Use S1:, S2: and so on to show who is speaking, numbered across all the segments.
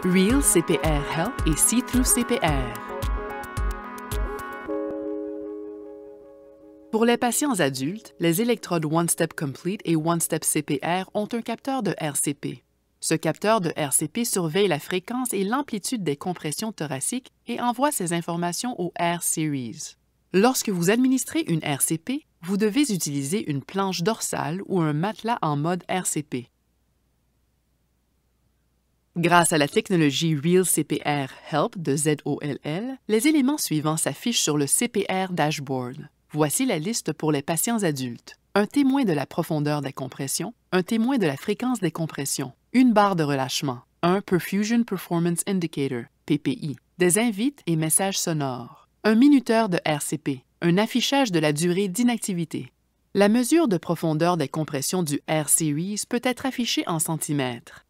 S1: Real CPR Help et See-Through CPR. Pour les patients adultes, les électrodes One Step Complete et One Step CPR ont un capteur de RCP. Ce capteur de RCP surveille la fréquence et l'amplitude des compressions thoraciques et envoie ces informations au R-Series. Lorsque vous administrez une RCP, vous devez utiliser une planche dorsale ou un matelas en mode RCP. Grâce à la technologie Real CPR Help de ZOLL, les éléments suivants s'affichent sur le CPR Dashboard. Voici la liste pour les patients adultes. Un témoin de la profondeur des compressions, un témoin de la fréquence des compressions, une barre de relâchement, un Perfusion Performance Indicator, PPI, des invites et messages sonores, un minuteur de RCP, un affichage de la durée d'inactivité. La mesure de profondeur des compressions du R-Series peut être affichée en centimètres.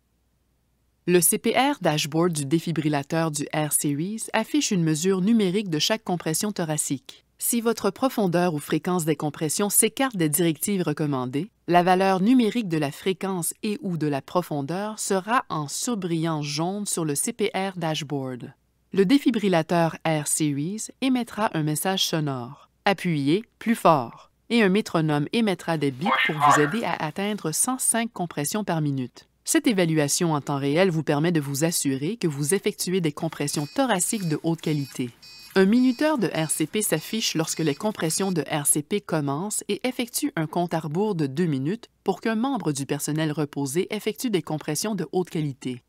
S1: Le CPR Dashboard du défibrillateur du R-Series affiche une mesure numérique de chaque compression thoracique. Si votre profondeur ou fréquence des compressions s'écarte des directives recommandées, la valeur numérique de la fréquence et/ou de la profondeur sera en surbrillant jaune sur le CPR Dashboard. Le défibrillateur R-Series émettra un message sonore. Appuyez plus fort et un métronome émettra des bips pour vous aider à atteindre 105 compressions par minute. Cette évaluation en temps réel vous permet de vous assurer que vous effectuez des compressions thoraciques de haute qualité. Un minuteur de RCP s'affiche lorsque les compressions de RCP commencent et effectue un compte à rebours de 2 minutes pour qu'un membre du personnel reposé effectue des compressions de haute qualité.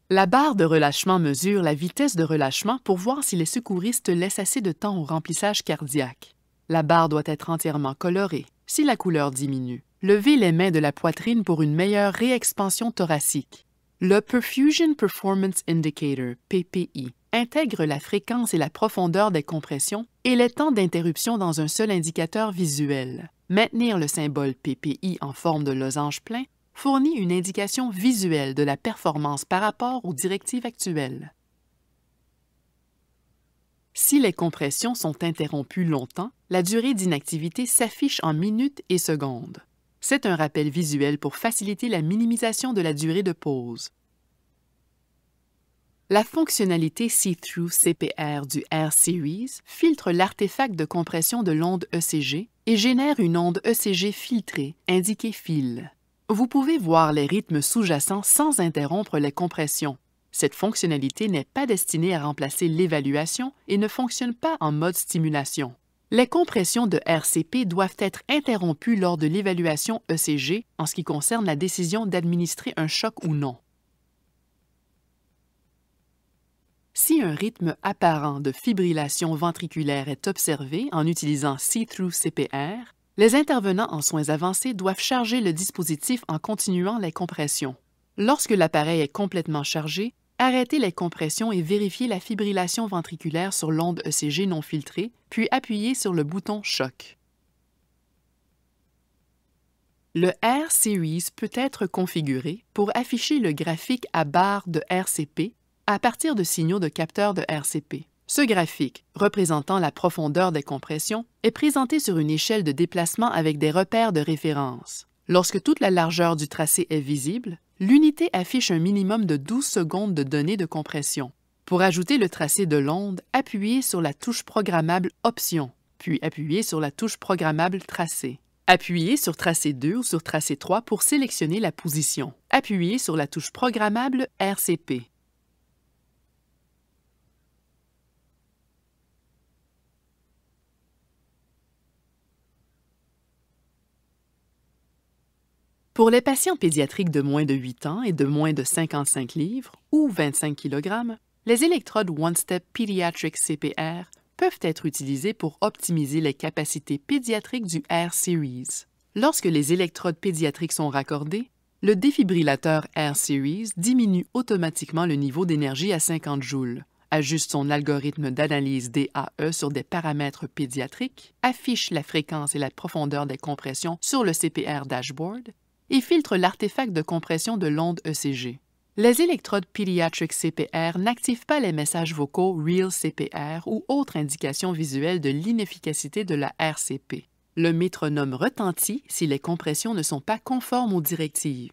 S1: La barre de relâchement mesure la vitesse de relâchement pour voir si les secouristes laissent assez de temps au remplissage cardiaque. La barre doit être entièrement colorée. Si la couleur diminue, levez les mains de la poitrine pour une meilleure réexpansion thoracique. Le Perfusion Performance Indicator, PPI, intègre la fréquence et la profondeur des compressions et les temps d'interruption dans un seul indicateur visuel. Maintenir le symbole PPI en forme de losange plein fournit une indication visuelle de la performance par rapport aux directives actuelles. Si les compressions sont interrompues longtemps, la durée d'inactivité s'affiche en minutes et secondes. C'est un rappel visuel pour faciliter la minimisation de la durée de pause. La fonctionnalité See-Through CPR du R-Series filtre l'artefact de compression de l'onde ECG et génère une onde ECG filtrée, indiquée fil. Vous pouvez voir les rythmes sous-jacents sans interrompre les compressions. Cette fonctionnalité n'est pas destinée à remplacer l'évaluation et ne fonctionne pas en mode stimulation. Les compressions de RCP doivent être interrompues lors de l'évaluation ECG en ce qui concerne la décision d'administrer un choc ou non. Si un rythme apparent de fibrillation ventriculaire est observé en utilisant See-Through CPR, les intervenants en soins avancés doivent charger le dispositif en continuant les compressions. Lorsque l'appareil est complètement chargé, arrêtez les compressions et vérifiez la fibrillation ventriculaire sur l'onde ECG non filtrée, puis appuyez sur le bouton Choc. Le R-Series peut être configuré pour afficher le graphique à barre de RCP à partir de signaux de capteurs de RCP. Ce graphique, représentant la profondeur des compressions, est présenté sur une échelle de déplacement avec des repères de référence. Lorsque toute la largeur du tracé est visible, l'unité affiche un minimum de 12 secondes de données de compression. Pour ajouter le tracé de l'onde, appuyez sur la touche programmable Options, puis appuyez sur la touche programmable Tracé. Appuyez sur Tracé 2 ou sur Tracé 3 pour sélectionner la position. Appuyez sur la touche programmable RCP. Pour les patients pédiatriques de moins de 8 ans et de moins de 55 livres ou 25 kg, les électrodes One Step Pediatric CPR peuvent être utilisées pour optimiser les capacités pédiatriques du R-Series. Lorsque les électrodes pédiatriques sont raccordées, le défibrillateur R-Series diminue automatiquement le niveau d'énergie à 50 joules, ajuste son algorithme d'analyse DAE sur des paramètres pédiatriques, affiche la fréquence et la profondeur des compressions sur le CPR Dashboard et filtre l'artefact de compression de l'onde ECG. Les électrodes Pediatric CPR n'activent pas les messages vocaux Real CPR ou autres indications visuelles de l'inefficacité de la RCP. Le métronome retentit si les compressions ne sont pas conformes aux directives.